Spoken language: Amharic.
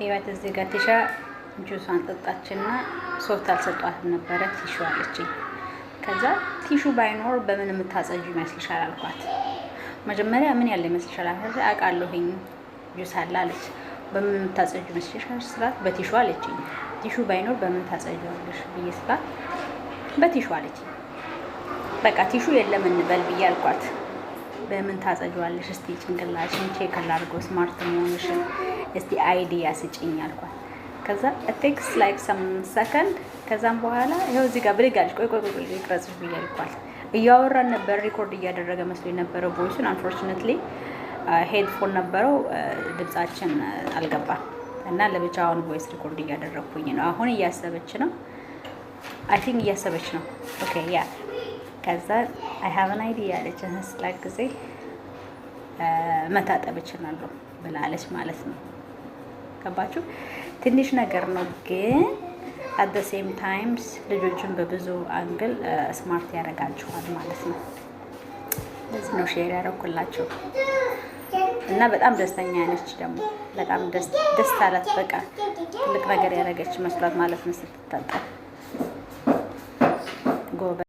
ይወት እዚህ ጋር ቲሻ ጁሷን ጠጣችና ሶፍት አልሰጧትም ነበረ ቲሹ አለችኝ። ከዛ ቲሹ ባይኖር በምን የምታጸጁ ይመስልሻል አልኳት። መጀመሪያ ምን ያለ ይመስልሻል አውቃለሁኝ ጁስ አለ አለች። በምን የምታጸጁ ይመስልሻል ስላት በቲሹ አለችኝ። ቲሹ ባይኖር በምን ታጸጂዋለሽ ብዬ ስላት በቲሹ አለችኝ። በቃ ቲሹ የለም እንበል ብዬ አልኳት። በምን ታጸጂዋለሽ እስቲ ጭንቅላሽን ቼክ ላድርገው ስማርት መሆንሽን እስቲ አይዲያ ስጪኝ አልኳት። ከዛ it takes like some second ከዛም በኋላ ይሄው እዚህ ጋር ብድግ አለች። ቆይ ይቅረጽሽ ብዬ አልኳት። እያወራን ነበር፣ ሪኮርድ እያደረገ መስሎኝ ነበረ ቮይሱን። አንፎርቹኔትሊ ሄድፎን ነበረው ድምጻችን አልገባም እና ለብቻውን ቮይስ ሪኮርድ እያደረኩኝ ነው። አሁን እያሰበች ነው I think እያሰበች ነው። ኦኬ ያ ከዛ I have an idea አለች። ስላክ ጊዜ መታጠብ እችላለሁ ብላለች ማለት ነው። ገባችሁ? ትንሽ ነገር ነው ግን at the same times ልጆችን በብዙ አንግል ስማርት ያደርጋቸዋል ማለት ነው። ለዚህ ነው ሼር ያደረኩላችሁ እና በጣም ደስተኛ ነች። ደግሞ በጣም ደስ አላት። በቃ ትልቅ ነገር ያደረገች መስሏት ማለት ነው ስትታጠብ። ጎበዝ